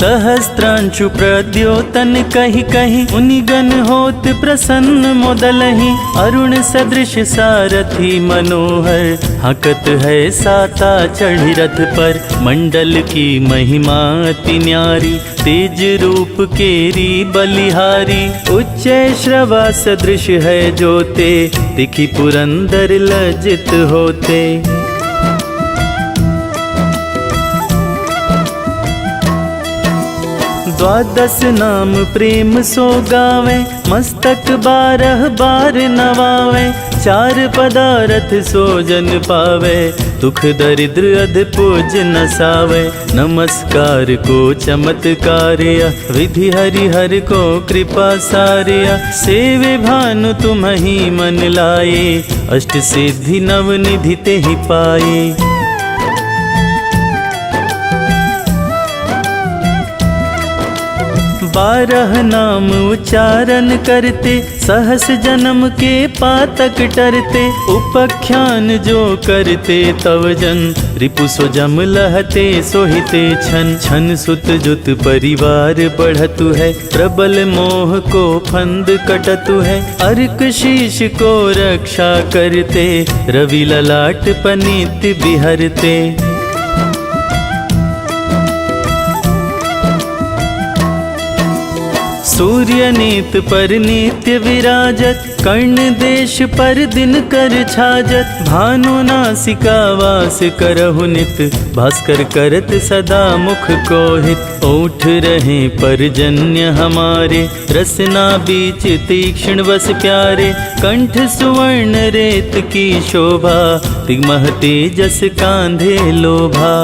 सहस्त्रांशु प्रद्योतन कहि कहि मुनिगण होत प्रसन्न मोदलहि। अरुण सदृश सारथी मनोहर हकत है साता चढ़ी रथ पर। मंडल की महिमा अति न्यारी तेज रूप केरी बलिहारी। उच्च श्रवा सदृश है जोते दिखि पुरंदर लज्जित होते। द्वादश नाम प्रेम सो गावे मस्तक 12 बार नवावे। 4 पदारथ सो जन पावे दुख दरिद्र अध पूज नसावे। नमस्कार को चमत्कार्य विधि हरिहर को कृपा सार्य। सेवे भानु तुम ही मन लाए अष्ट सिद्धि नव निधि ते ही पाए। 12 नाम उच्चारण करते सहस जन्म के पातक टरते। उपख्यान जो करते तव जन रिपु सो जम लहते सोहिते छन। छन सुत जुत परिवार बढ़तु है प्रबल मोह को फंद कटतु है। अर्क शीश को रक्षा करते रवि ललाट पनीत बिहरते। सूर्य नीत पर नित्य विराजत कर्ण देश पर दिन कर छाजत। भानु नासिका वास करहु नित भास्कर करत सदा मुख को हित। ओठ रहे परजन्य हमारे रसना बीच तीक्ष्ण वस प्यारे। कंठ सुवर्ण रेत की शोभा तिगमह तेजस कांधे लोभा।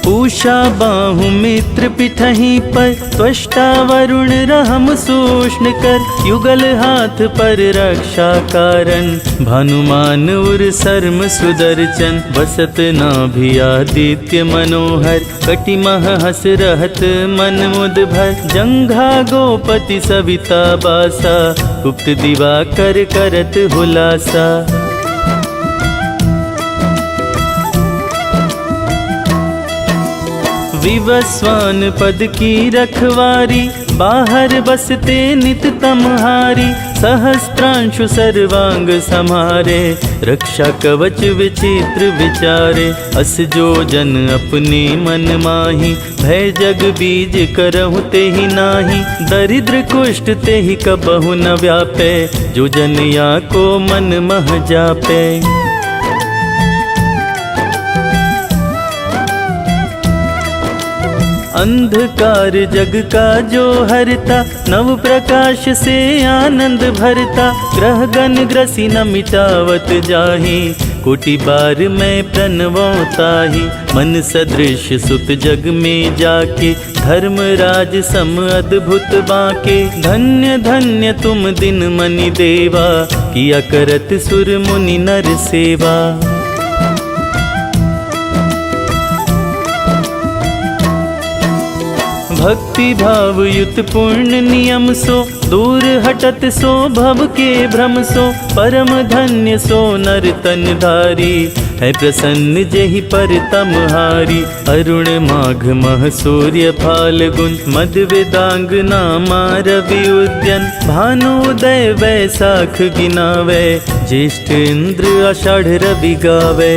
पूषा बाहु मित्र पिठही पर त्वष्टा वरुण रहम सूष्ण कर। युगल हाथ पर रक्षा कारण भानुमान उर सर्म सुदर्शन। बसत नाभि आदित्य मनोहर कटिमह हस रहत मन मुद भर। जंघा गोपति सविता बासा गुप्त दिवाकर करत हुलासा। विवस्वान पद की रखवारी बाहर बसते नित तमहारी। सहस्त्रांशु सर्वांग समारे रक्षा कवच विचित्र विचारे। अस जो जन अपने मन माही भय जग बीज करहु ते ही नाही। दरिद्र कुष्ठ ते ही कबहु न व्यापे जो जन या को मन मह जापे। अंधकार जग का जो हरता नव प्रकाश से आनंद भरता। ग्रह गण ग्रसी न मिटावत जाहि कोटि बार मैं प्रणवताहि। मन सदृश सुत जग में जाके धर्मराज सम अद्भुत बाके। धन्य धन्य तुम दिन मनि देवा किया करत सुर मुनि नर सेवा। भक्ति भाव युत पूर्ण नियम सो दूर हटत सो भव के भ्रम सो। परम धन्य सो नर तन धारी है प्रसन्न जेहि पर तमहारी। अरुण माघ मह सूर्य फाल्गुन मद वेदांग नामा रवि उद्यन। भानुदय वैसाख गिनावे ज्येष्ठ इंद्र आषाढ़ रवि गावे।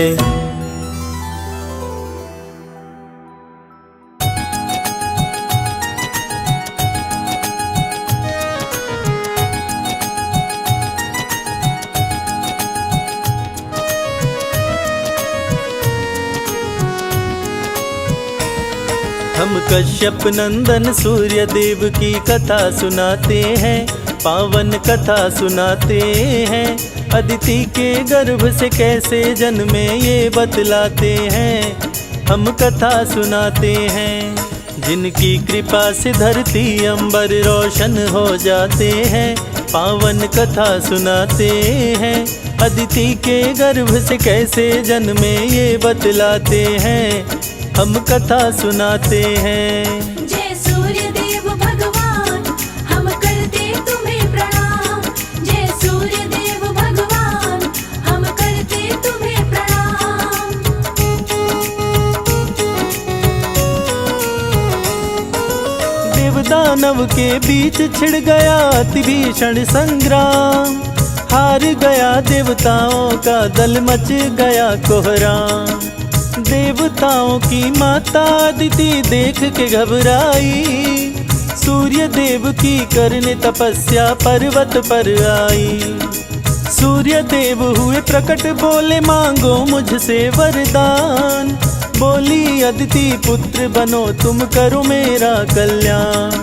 हम कश्यप नंदन सूर्य देव की कथा सुनाते हैं। पावन कथा सुनाते हैं। अदिति के गर्भ से कैसे जन्मे ये बतलाते हैं। हम कथा सुनाते हैं। जिनकी कृपा से धरती अंबर रोशन हो जाते हैं। पावन कथा सुनाते हैं। अदिति के गर्भ से कैसे जन्मे ये बतलाते हैं। हम कथा सुनाते हैं। जय सूर्य देव भगवान हम करते तुम्हें प्रणाम। जय सूर्य देव भगवान हम करते तुम्हें प्रणाम। दानव के बीच छिड़ गया अति भीषण संग्राम। हार गया देवताओं का दल, मच गया कोहराम। देवताओं की माता अदिति देख के घबराई, सूर्य देव की करने तपस्या पर्वत पर आई। सूर्य देव हुए प्रकट, बोले मांगो मुझसे वरदान। बोली अदिति पुत्र बनो तुम, करो मेरा कल्याण।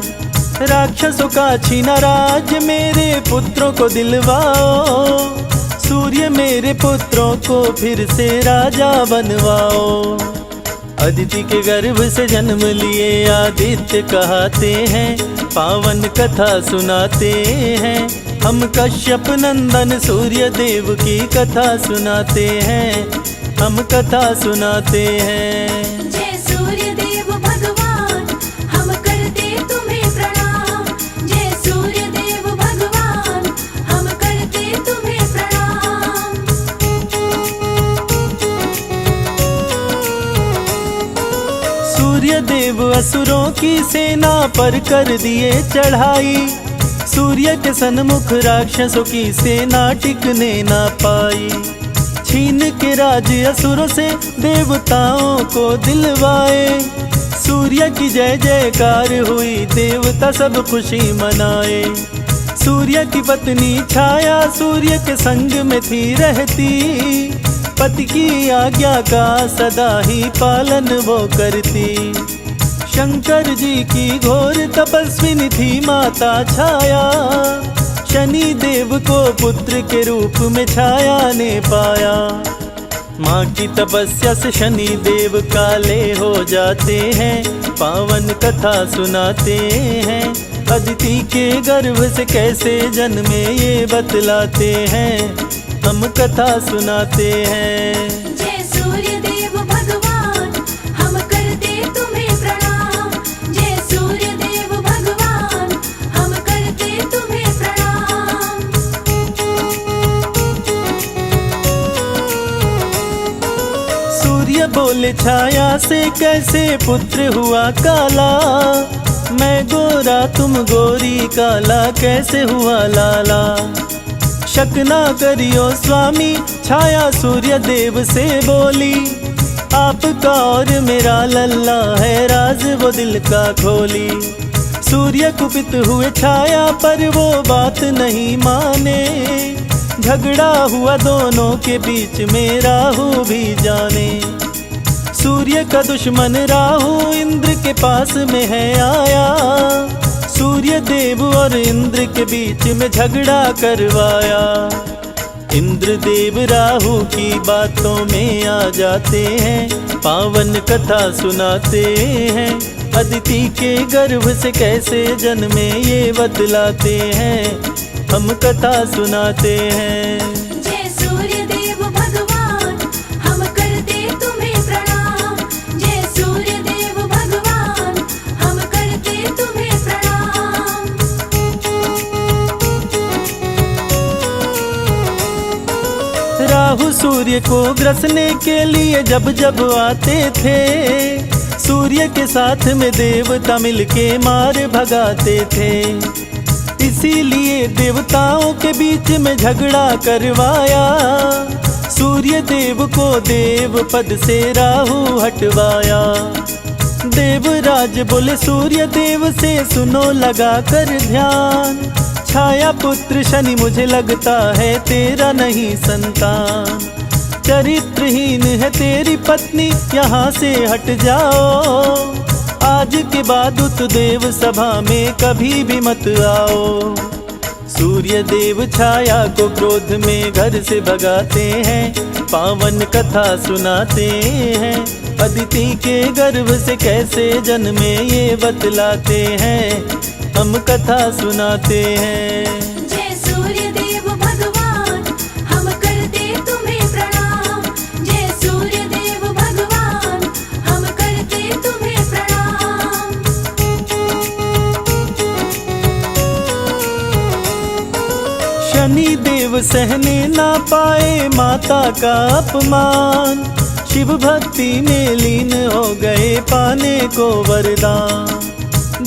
राक्षसों का छीना राज, मेरे पुत्रों को दिलवाओ। सूर्य मेरे पुत्रों को फिर से राजा बनवाओ। अदिति के गर्भ से जन्म लिए आदित्य कहते हैं, पावन कथा सुनाते हैं। हम कश्यप नंदन सूर्य देव की कथा सुनाते हैं, हम कथा सुनाते हैं। जय सूर्य देव भगवान, हम करते तुम्हें प्रणाम। जय सूर्य देव भगवान, हम करते तुम्हें प्रणाम। सूर्य देव असुरों की सेना पर कर दिए चढ़ाई। सूर्य के सन्मुख राक्षसों की सेना टिकने ना पाई। छीन के राज असुरों से देवताओं को दिलवाए। सूर्य की जय जयकार हुई, देवता सब खुशी मनाए। सूर्य की पत्नी छाया सूर्य के संग में थी रहती। पति की आज्ञा का सदा ही पालन वो करती। शंकर जी की घोर तपस्विनी थी माता छाया। शनि देव को पुत्र के रूप में छाया ने पाया। माँ की तपस्या से शनि देव काले हो जाते हैं, पावन कथा सुनाते हैं। अदिति के गर्भ से कैसे जन्मे ये बतलाते हैं, हम कथा सुनाते हैं। जय सूर्य देव भगवान, हम करते तुम्हें प्रणाम। जय सूर्य देव भगवान, हम करते तुम्हें प्रणाम। सूर्य बोले छाया से कैसे पुत्र हुआ काला। मैं गोरा तुम गोरी, काला कैसे हुआ लाला। शक ना करियो स्वामी, छाया सूर्य देव से बोली। आपका और मेरा लल्ला है, राज वो दिल का खोली। सूर्य कुपित हुए छाया पर वो बात नहीं माने। झगड़ा हुआ दोनों के बीच में, राहु भी जाने। सूर्य का दुश्मन राहु इंद्र के पास में है आया। सूर्य देव और इंद्र के बीच में झगड़ा करवाया। इंद्र देव राहु की बातों में आ जाते हैं, पावन कथा सुनाते हैं। अदिति के गर्भ से कैसे जन्मे ये बतलाते हैं, हम कथा सुनाते हैं। जय सूर्य देव भगवान, हम करते तुम्हें प्रणाम। जय सूर्य देव भगवान, हम करते तुम्हें प्रणाम। राहु सूर्य को ग्रसने के लिए जब जब आते थे, सूर्य के साथ में देवता मिलके मार भगाते थे। इसीलिए देवताओं के बीच में झगड़ा करवाया। सूर्य देव को देव पद से राहु हटवाया। देवराज बोले सूर्य देव से, सुनो लगा कर ध्यान। छाया पुत्र शनि मुझे लगता है तेरा नहीं संतान। चरित्रहीन है तेरी पत्नी, यहाँ से हट जाओ। आज के बाद उत देव सभा में कभी भी मत आओ। सूर्य देव छाया को क्रोध में घर से भगाते हैं, पावन कथा सुनाते हैं। अदिति के गर्भ से कैसे जन्मे ये बतलाते हैं, हम कथा सुनाते हैं। जय सूर्य देव भगवान, हम करते तुम्हें प्रणाम। जय सूर्य देव भगवान, हम करते तुम्हें प्रणाम। शनि देव सहने ना पाए माता का अपमान। शिव भक्ति में लीन हो गए, पाने को वरदान।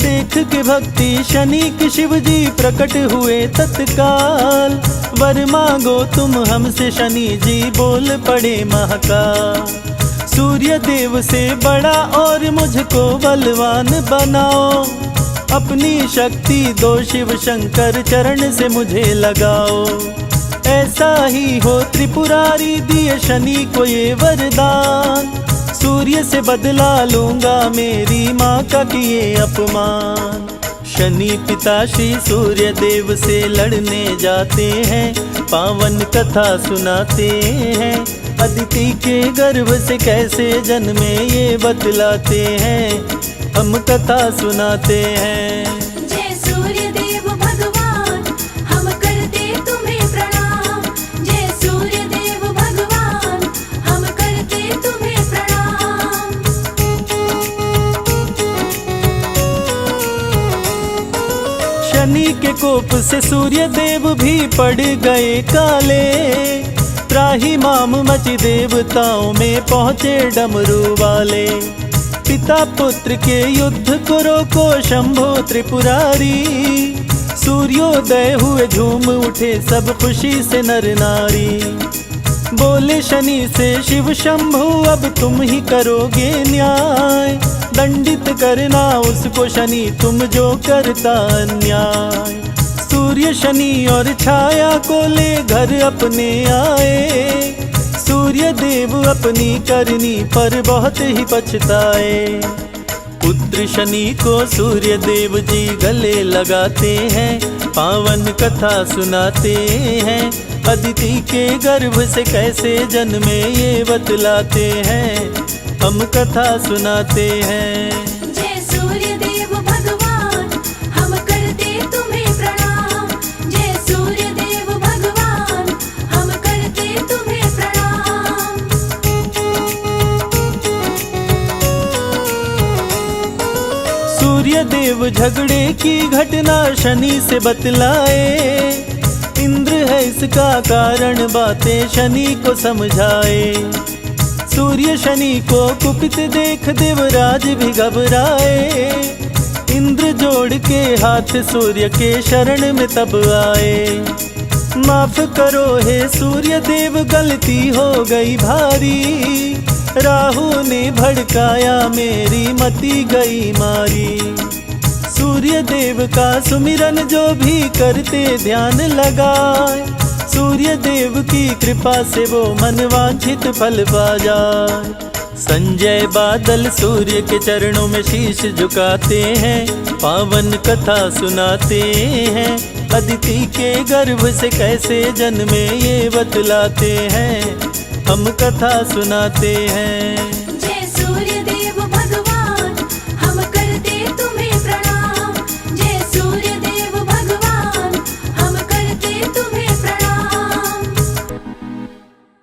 देख के भक्ति शनि की शिव जी प्रकट हुए तत्काल। वर मांगो तुम हमसे शनि जी बोल पड़े महाकाल। सूर्य देव से बड़ा और मुझको बलवान बनाओ, अपनी शक्ति दो शिव शंकर चरण से मुझे लगाओ। ऐसा ही हो त्रिपुरारी दिए शनि को ये वरदान, सूर्य से बदला लूंगा मेरी माँ का किए अपमान। शनि पिता श्री सूर्य देव से लड़ने जाते हैं, पावन कथा सुनाते हैं। अदिति के गर्भ से कैसे जन्मे ये बतलाते हैं, हम कथा सुनाते हैं। जय सूर्य देव भगवान हम करते तुम्हें प्रणाम। जय सूर्य देव भगवान हम करते तुम्हें प्रणाम। शनि के कोप से सूर्य देव भी पड़ गए काले, त्राही माम मची देवताओं में पहुँचे डमरू वाले। पिता पुत्र के युद्ध को रोको शंभो त्रिपुरारी, सूर्योदय हुए झूम उठे सब खुशी से नर नारी। बोले शनि से शिव शंभु अब तुम ही करोगे न्याय, दंडित करना उसको शनि तुम जो करता अन्याय। सूर्य शनि और छाया को ले घर अपने आए, सूर्य देव अपनी करनी पर बहुत ही पछताए। पुत्र शनि को सूर्य देव जी गले लगाते हैं, पावन कथा सुनाते हैं। अदिति के गर्भ से कैसे जन्मे ये बतलाते हैं, हम कथा सुनाते हैं। जय सूर्य देव भगवान हम करते तुम्हें प्रणाम। जय सूर्य देव भगवान हम करते तुम्हें प्रणाम। सूर्य देव झगड़े की घटना शनि से बतलाए, इंद्र है इसका कारण बातें शनि को समझाए। सूर्य शनि को कुपित देख देवराज भी घबराए, इंद्र जोड़ के हाथ सूर्य के शरण में तब आए। माफ करो हे सूर्य देव गलती हो गई भारी, राहु ने भड़काया मेरी मति गई मारी। सूर्य देव का सुमिरन जो भी करते ध्यान लगाए, सूर्य देव की कृपा से वो मनवांछित फल पा जाए। संजय बादल सूर्य के चरणों में शीश झुकाते हैं, पावन कथा सुनाते हैं। अदिति के गर्भ से कैसे जन्मे ये बतलाते हैं, हम कथा सुनाते हैं।